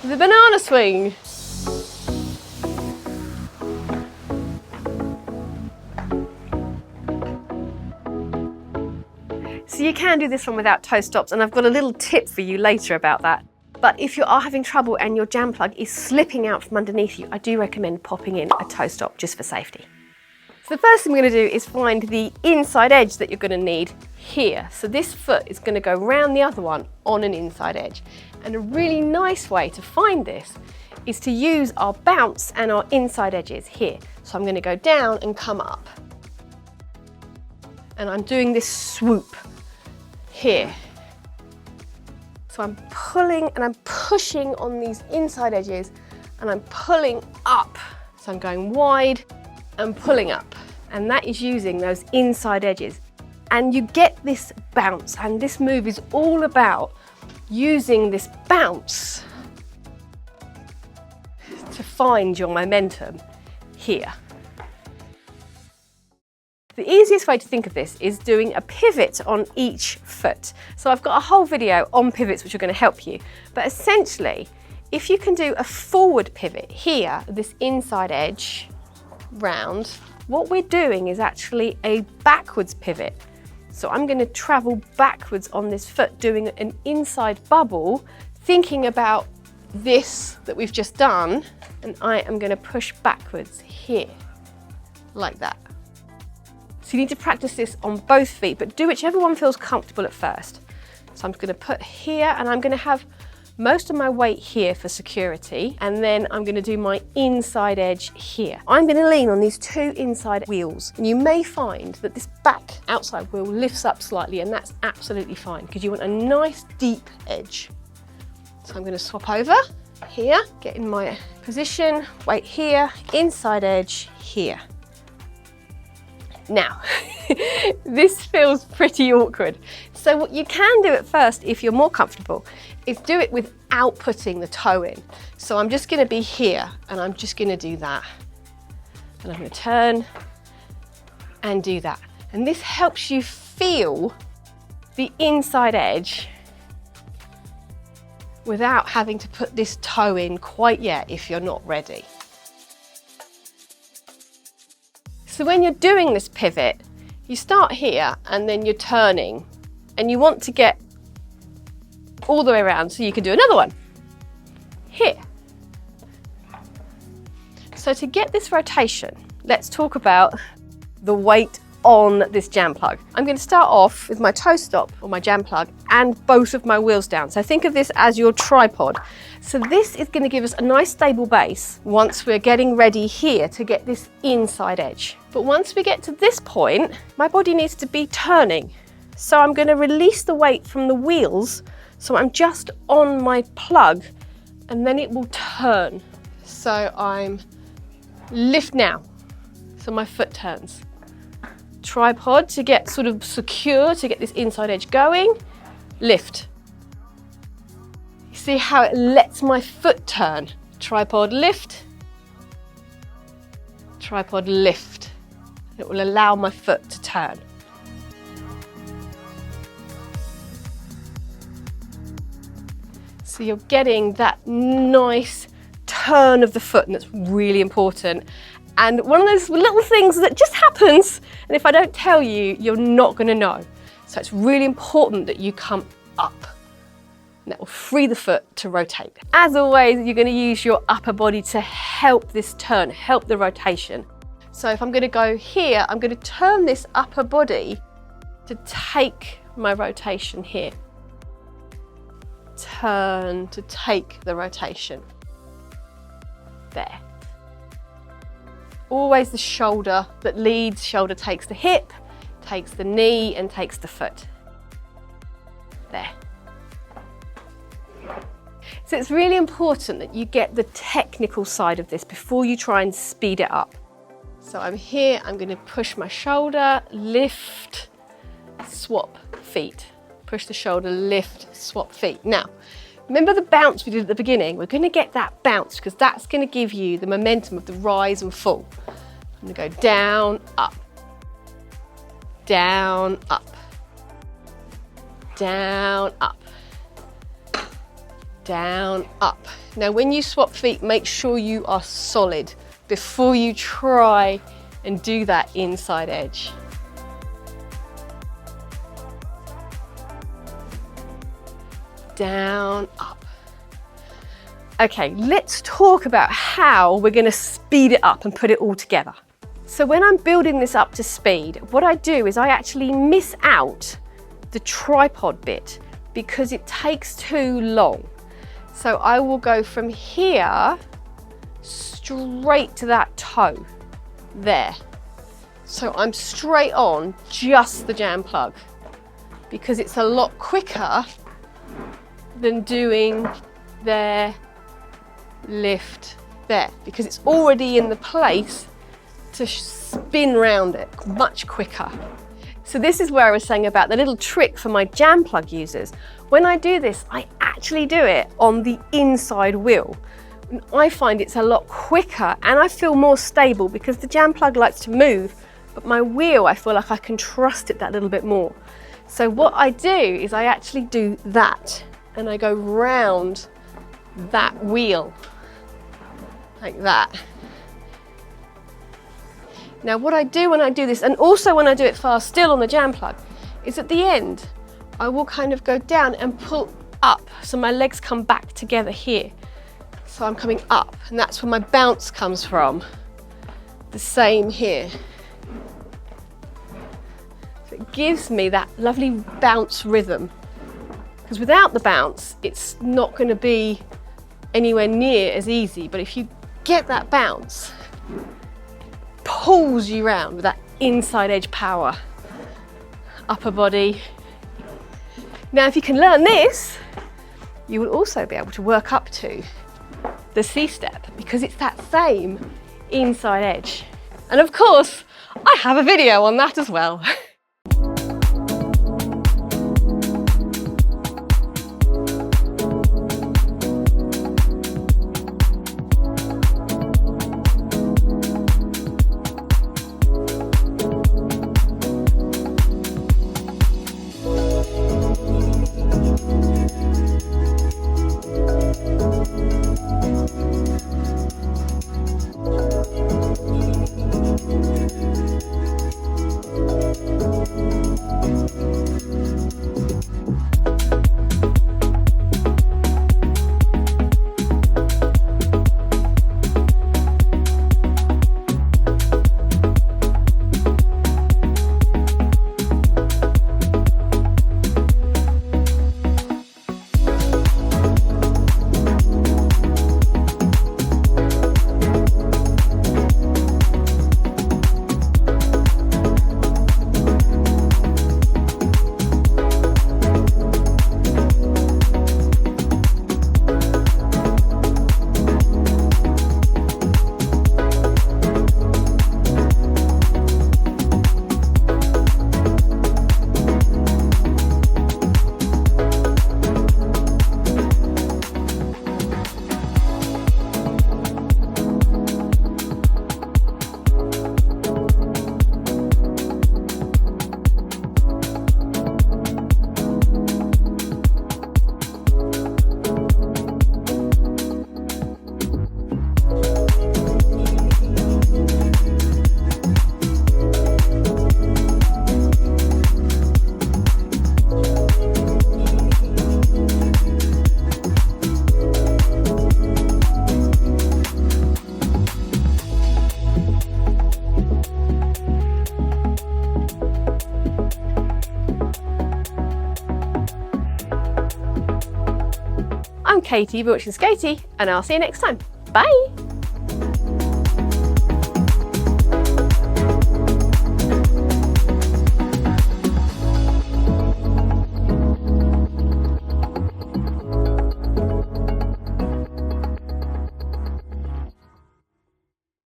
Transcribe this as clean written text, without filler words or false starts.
The banana swing. So you can do this one without toe stops, and I've got a little tip for you later about that. But if you are having trouble and your jam plug is slipping out from underneath you, I do recommend popping in a toe stop just for safety. So the first thing we're going to do is find the inside edge that you're going to need here. So this foot is going to go round the other one on an inside edge. And a really nice way to find this is to use our bounce and our inside edges here. So I'm going to go down and come up. And I'm doing this swoop here. So I'm pulling and I'm pushing on these inside edges and I'm pulling up. So I'm going wide and pulling up. And that is using those inside edges. And you get this bounce, and this move is all about using this bounce to find your momentum here. The easiest way to think of this is doing a pivot on each foot. So I've got a whole video on pivots which are going to help you. But essentially, if you can do a forward pivot here, this inside edge round, what we're doing is actually a backwards pivot. So I'm going to travel backwards on this foot, doing an inside bubble, thinking about this that we've just done, and I am going to push backwards here, like that. So you need to practice this on both feet, but do whichever one feels comfortable at first. So I'm going to put here, and I'm going to have most of my weight here for security, and then I'm going to do my inside edge here. I'm going to lean on these two inside wheels, and you may find that this back outside wheel lifts up slightly, and that's absolutely fine because you want a nice deep edge. So I'm going to swap over here, get in my position, weight here, inside edge here. Now, this feels pretty awkward. So what you can do at first, if you're more comfortable, is do it without putting the toe in. So I'm just going to be here, and I'm just going to do that. And I'm going to turn and do that. And this helps you feel the inside edge without having to put this toe in quite yet if you're not ready. So when you're doing this pivot, you start here and then you're turning, and you want to get all the way around so you can do another one here. So to get this rotation, let's talk about the weight on this jam plug. I'm going to start off with my toe stop or my jam plug and both of my wheels down. So think of this as your tripod. So this is going to give us a nice stable base once we're getting ready here to get this inside edge. But once we get to this point, my body needs to be turning. So I'm going to release the weight from the wheels, so I'm just on my plug, and then it will turn. So I'm lift now, so my foot turns. Tripod to get sort of secure, to get this inside edge going, lift. You see how it lets my foot turn. Tripod lift, tripod lift. It will allow my foot to turn. So you're getting that nice turn of the foot, and that's really important. And one of those little things that just happens, and if I don't tell you, you're not going to know. So it's really important that you come up. And that will free the foot to rotate. As always, you're going to use your upper body to help this turn, help the rotation. So if I'm going to go here, I'm going to turn this upper body to take my rotation here. Turn to take the rotation. There. Always the shoulder that leads, shoulder takes the hip, takes the knee and takes the foot. There. So it's really important that you get the technical side of this before you try and speed it up. So I'm here, I'm going to push my shoulder, lift, swap feet. Push the shoulder, lift, swap feet. Now, remember the bounce we did at the beginning? We're going to get that bounce because that's going to give you the momentum of the rise and fall. I'm going to go down, up, down, up, down, up, down, up. Now when you swap feet, make sure you are solid before you try and do that inside edge. Down, up. Okay, let's talk about how we're going to speed it up and put it all together. So when I'm building this up to speed, what I do is I actually miss out the tripod bit because it takes too long. So I will go from here straight to that toe there. So I'm straight on just the jam plug because it's a lot quicker than doing there, lift there, because it's already in the place to spin round it much quicker. So this is where I was saying about the little trick for my jam plug users. When I do this, I actually do it on the inside wheel. And I find it's a lot quicker and I feel more stable because the jam plug likes to move, but my wheel, I feel like I can trust it that little bit more. So what I do is I actually do that and I go round that wheel like that. Now what I do when I do this, and also when I do it fast still on the jam plug, is at the end, I will kind of go down and pull up so my legs come back together here. So I'm coming up and that's where my bounce comes from. The same here. So it gives me that lovely bounce rhythm. Because without the bounce, it's not going to be anywhere near as easy. But if you get that bounce, pulls you round with that inside edge power. Upper body. Now if you can learn this, you will also be able to work up to the C-step because it's that same inside edge. And of course, I have a video on that as well. I'm Katie, you're watching Skatie, and I'll see you next time. Bye!